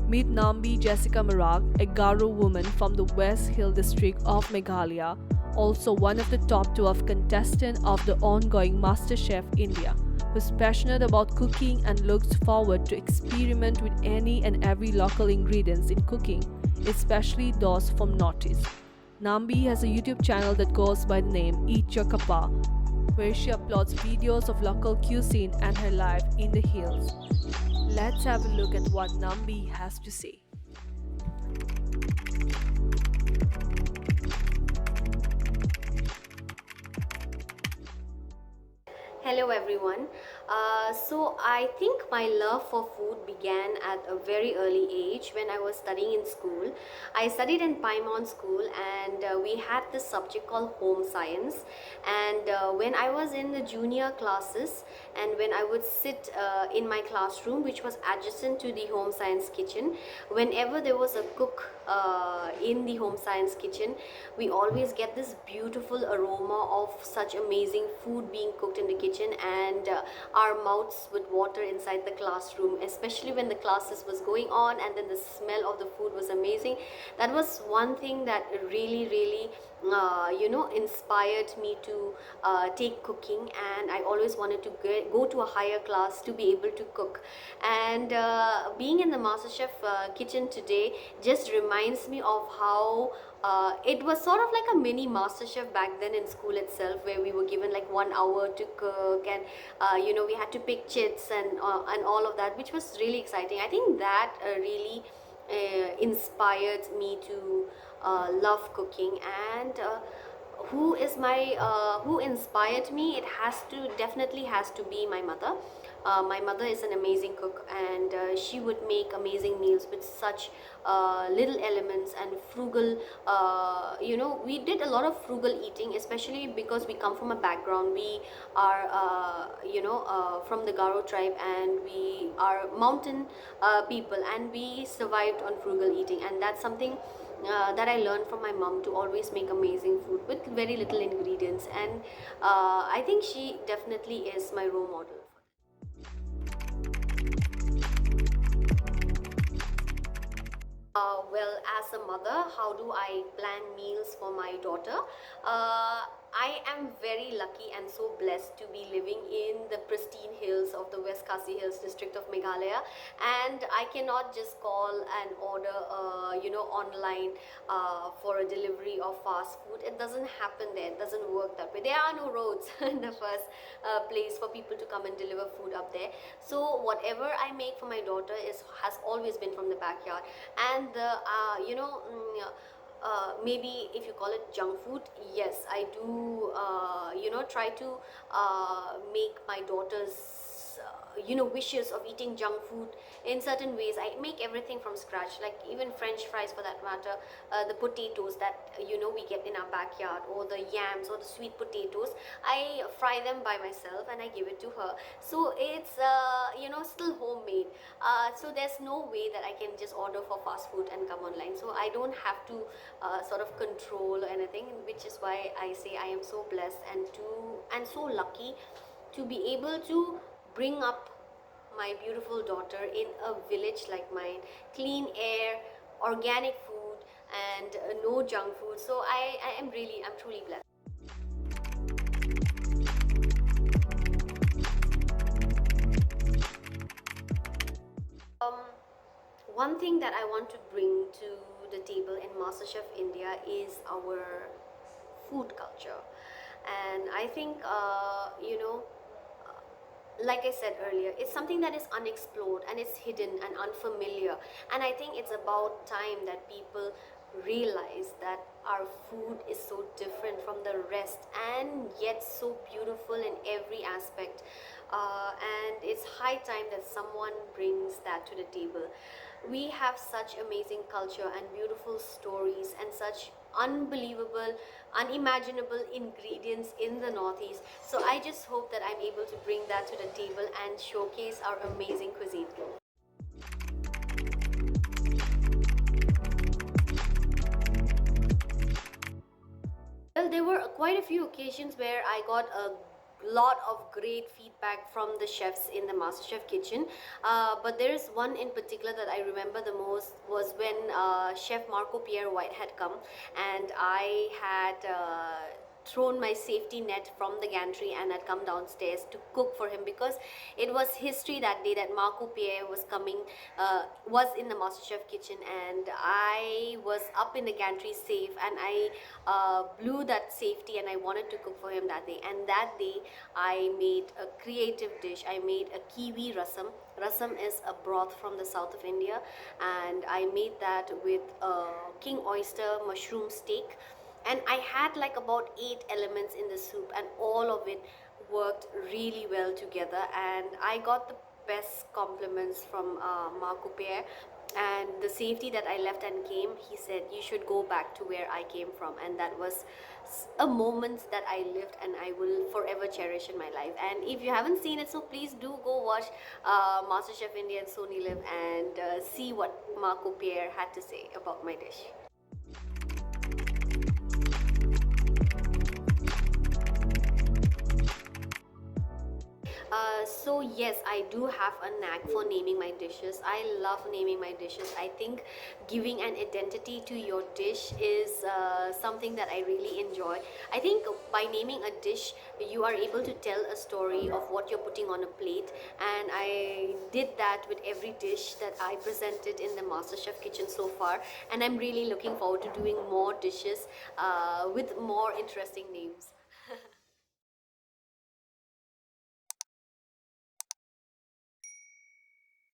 Meet Nambie Marak, a Garo woman from the West Hill district of Meghalaya, also one of the top 12 contestants of the ongoing MasterChef India, who's passionate about cooking and looks forward to experiment with any and every local ingredients in cooking, especially those from Northeast. Nambie has a YouTube channel that goes by the name Eat Your Kappa, where she uploads videos of local cuisine and her life in the hills. Let's have a look at what Nambie has to say. Hello everyone. So I think my love for food began at a very early age when I was studying in school. I studied in Paimon school and we had this subject called home science, and when I was in the junior classes and when I would sit in my classroom, which was adjacent to the home science kitchen, whenever there was a cook in the home science kitchen, we always get this beautiful aroma of such amazing food being cooked in the kitchen, and our mouths would water inside the classroom, especially when the classes was going on and then the smell of the food was amazing. That was one thing that really inspired me to take cooking, and I always wanted to go to a higher class to be able to cook. And being in the MasterChef kitchen today just reminds me of how it was sort of like a mini MasterChef back then in school itself, where we were given like 1 hour to cook, and we had to pick chits and all of that, which was really exciting. I think that really inspired me to love cooking. And who inspired me, it definitely has to be my mother. My mother is an amazing cook, and she would make amazing meals with such little elements and frugal. We did a lot of frugal eating, especially because we come from a background. We are from the Garo tribe, and we are mountain people, and we survived on frugal eating, and that's something that I learned from my mom, to always make amazing food with very little ingredients. And I think she definitely is my role model. Well, as a mother, how do I plan meals for my daughter? I am very lucky and so blessed to be living in the pristine hills of the West Khasi Hills district of Meghalaya, and I cannot just call and order online for a delivery of fast food. It doesn't happen there. It doesn't work that way. There are no roads in the first place for people to come and deliver food up there. So whatever I make for my daughter has always been from the backyard. And the maybe if you call it junk food, yes, I do try to make my daughter's wishes of eating junk food in certain ways. I make everything from scratch, like even french fries for that matter, the potatoes that we get in our backyard, or the yams or the sweet potatoes, I fry them by myself and I give it to her. So it's still homemade. So there's no way that I can just order for fast food and come online. So I don't have to sort of control anything, which is why I say I am so blessed and so lucky to be able to bring up my beautiful daughter in a village like mine. Clean air, organic food, and no junk food. So I'm truly blessed. One thing that I want to bring to the table in MasterChef India is our food culture. And I think like I said earlier, it's something that is unexplored and it's hidden and unfamiliar. And I think it's about time that people realize that our food is so different from the rest, and yet so beautiful in every aspect. And it's high time that someone brings that to the table. We have such amazing culture and beautiful stories and such unbelievable, unimaginable ingredients in the Northeast. So I just hope that I'm able to bring that to the table and showcase our amazing cuisine. Well, there were quite a few occasions where I got a lot of great feedback from the chefs in the MasterChef kitchen. But there is one in particular that I remember the most was when Chef Marco Pierre White had come, and I had thrown my safety net from the gantry and had come downstairs to cook for him, because it was history that day that Marco Pierre was coming, was in the MasterChef kitchen, and I was up in the gantry safe, and I blew that safety, and I wanted to cook for him that day. And that day I made a creative dish. I made a kiwi rasam. Rasam is a broth from the south of India, and I made that with a king oyster mushroom steak, and I had like about 8 elements in the soup, and all of it worked really well together, and I got the best compliments from Marco Pierre. And the safety that I left and came, he said you should go back to where I came from, and that was a moment that I lived and I will forever cherish in my life. And if you haven't seen it, so please do go watch MasterChef India and Sony Live, and see what Marco Pierre had to say about my dish. So yes, I do have a knack for naming my dishes. I love naming my dishes. I think giving an identity to your dish is something that I really enjoy. I think by naming a dish, you are able to tell a story of what you're putting on a plate, and I did that with every dish that I presented in the MasterChef kitchen so far, and I'm really looking forward to doing more dishes with more interesting names.